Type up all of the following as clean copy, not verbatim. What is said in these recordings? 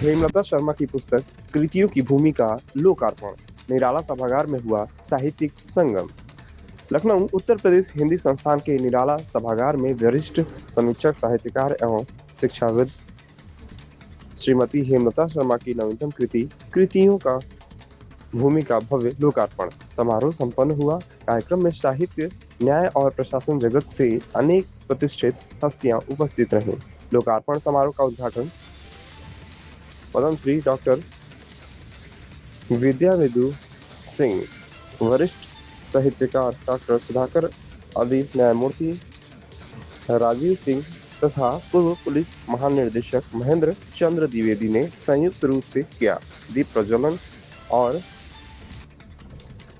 हेमलता शर्मा की पुस्तक कृतियों की भूमिका लोकार्पण निराला सभागार में हुआ साहित्यिक संगम। लखनऊ उत्तर प्रदेश हिंदी संस्थान के निराला सभागार में वरिष्ठ समीक्षक साहित्यकार एवं शिक्षाविद श्रीमती हेमलता शर्मा की नवीनतम कृति कृतियों का भूमिका भव्य लोकार्पण समारोह संपन्न हुआ। कार्यक्रम में साहित्य न्याय और प्रशासन जगत से अनेक प्रतिष्ठित हस्तियां उपस्थित रहीं। लोकार्पण समारोह का उद्घाटन पद्मश्री डॉक्टर विद्यावेदु सिंह, वरिष्ठ साहित्यकार डॉक्टर सुधाकर अदीप, न्यायमूर्ति राजीव सिंह तथा पूर्व पुलिस महानिदेशक महेंद्र चंद्र द्विवेदी ने संयुक्त रूप से किया। दीप प्रज्वलन और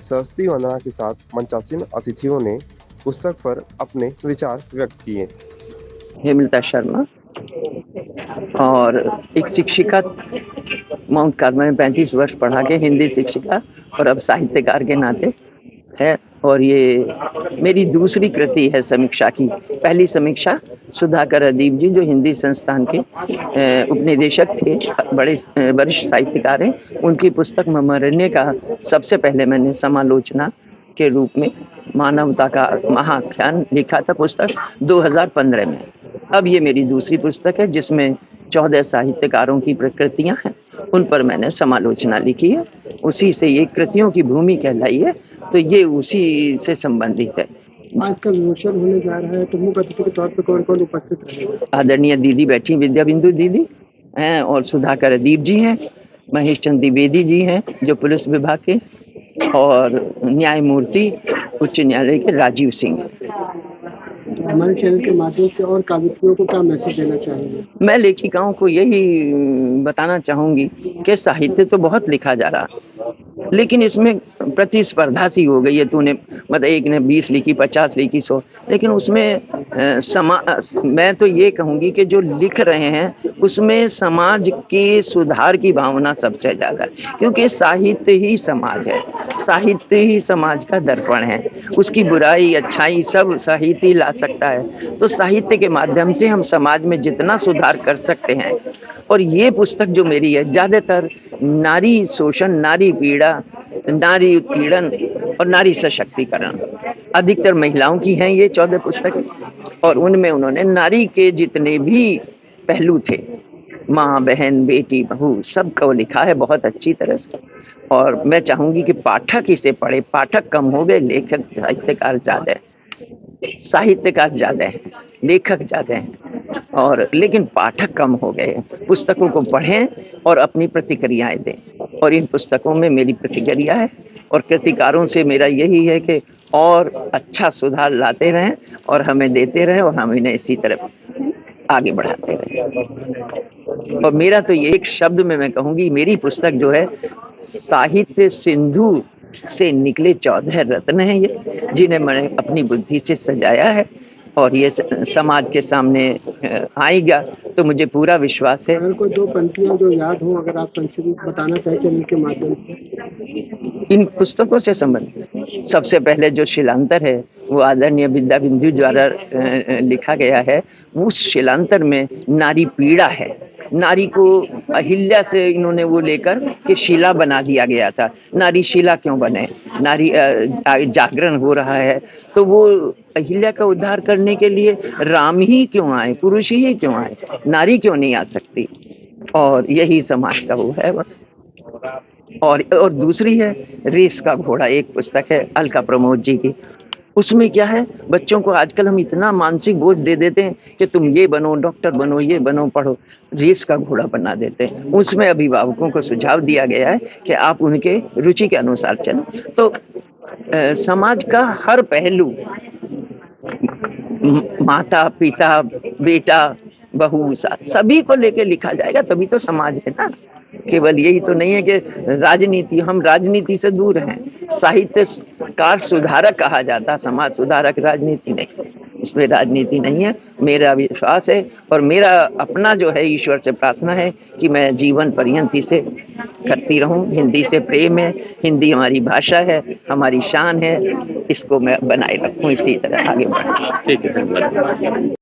सरस्वती वंदना के साथ मंचासीन अतिथियों ने पुस्तक पर अपने विचार व्यक्त किए। हेमलता शर्मा और एक शिक्षिका, माउंट कार्मल में 35 वर्ष पढ़ा के हिंदी शिक्षिका और अब साहित्यकार के नाते है। और ये मेरी दूसरी कृति है समीक्षा की। पहली समीक्षा सुधाकर अदीप जी जो हिंदी संस्थान के उपनिदेशक थे, बड़े वरिष्ठ साहित्यकार हैं, उनकी पुस्तक ममरण्य का सबसे पहले मैंने समालोचना के रूप में मानवता का महाख्यान लिखा था, पुस्तक 2015 में। अब ये मेरी दूसरी पुस्तक है जिसमें 14 साहित्यकारों की प्रकृतियां हैं, उन पर मैंने समालोचना लिखी है। उसी से ये कृतियों की भूमि कहलाई है, तो ये उसी से संबंधित है। आज का विमोचन होने जा रहा है तो मुख्य अतिथि के तौर पर कौन कौन उपस्थित रहेगा? आदरणीय दीदी बैठी, विद्याबिंदु दीदी हैं और सुधाकर अदीप जी हैं, महेश चंद्र द्विवेदी जी हैं जो पुलिस विभाग के, और न्यायमूर्ति उच्च न्यायालय के राजीव सिंह। हमारे चैनल के माध्यम से और काव्यिकों को क्या मैसेज देना चाहेंगे? मैं लेखिकाओं को यही बताना चाहूंगी कि साहित्य तो बहुत लिखा जा रहा, लेकिन इसमें प्रतिस्पर्धा सी हो गई है। तूने मतलब एक ने 20 लिखी, 50 लिखी, 100, लेकिन उसमें मैं तो ये कहूंगी कि जो लिख रहे हैं उसमें समाज के सुधार की भावना सबसे ज्यादा है, क्योंकि साहित्य ही समाज है, साहित्य ही समाज का दर्पण है। उसकी बुराई अच्छाई सब साहित्य ही ला सकता है। तो साहित्य के माध्यम से हम समाज में जितना सुधार कर सकते हैं। और ये पुस्तक जो मेरी है ज्यादातर नारी शोषण, नारी पीड़ा, नारी उत्पीड़न और नारी सशक्तिकरण, अधिकतर महिलाओं की हैं ये 14 पुस्तकें। और उनमें उन्होंने नारी के जितने भी पहलू थे, माँ, बहन, बेटी, बहू, सबको लिखा है बहुत अच्छी तरह से। और मैं चाहूंगी कि पाठक इसे पढ़े। पाठक कम हो गए, लेखक साहित्यकार ज्यादा है, साहित्यकार ज्यादा है, लेखक ज्यादा हैं, और लेकिन पाठक कम हो गए हैं। पुस्तकों को पढ़ें और अपनी प्रतिक्रियाएं दें, और इन पुस्तकों में मेरी प्रतिक्रिया है। और कृतिकारों से मेरा यही है कि और अच्छा सुधार लाते रहें और हमें देते रहें, और हम इन्हें इसी तरह आगे बढ़ाते रहें। और मेरा तो ये एक शब्द में मैं कहूँगी, मेरी पुस्तक जो है साहित्य सिंधु से निकले 14 रत्न हैं ये, जिन्हें मैंने अपनी बुद्धि से सजाया है, और ये समाज के सामने आएगा तो मुझे पूरा विश्वास है। अगर कोई 2 पंक्तियां जो याद हो, अगर आप संक्षिप्त बताना चाहें चैनल के माध्यम से। इन पुस्तकों से संबंधित सबसे पहले जो शिलांतर है वो आदरणीय विद्याबिंदु द्वारा लिखा गया है। उस शिलांतर में नारी पीड़ा है, नारी को अहिल्या से इन्होंने वो लेकर के शिला बना दिया गया था। नारी शिला क्यों बने? नारी जागरण हो रहा है तो वो अहिल्या का उद्धार करने के लिए राम ही क्यों आए, पुरुष ही क्यों आए, नारी क्यों नहीं आ सकती? और यही समाज का वो है बस। और दूसरी है रेस का घोड़ा, एक पुस्तक है अलका प्रमोद जी की। उसमें क्या है, बच्चों को आजकल हम इतना मानसिक बोझ दे देते हैं कि तुम ये बनो, डॉक्टर बनो, ये बनो, पढ़ो, रेस का घोड़ा बना देते हैं। उसमें अभिभावकों को सुझाव दिया गया है कि आप उनके रुचि के अनुसार चलें। तो समाज का हर पहलू, माता, पिता, बेटा, बहू, सभी को लेके लिखा जाएगा, तभी तो समाज है ना। केवल यही तो नहीं है कि राजनीति, हम राजनीति से दूर हैं। साहित्यकार सुधारक कहा जाता, समाज सुधारक, राजनीति नहीं। इसमें राजनीति नहीं है। मेरा विश्वास है और मेरा अपना जो है ईश्वर से प्रार्थना है कि मैं जीवन पर्यंत इसे करती रहूं। हिंदी से प्रेम है, हिंदी हमारी भाषा है, हमारी शान है, इसको मैं बनाए रखूं, इसी तरह आगे बढ़ूं। ठीक है, धन्यवाद।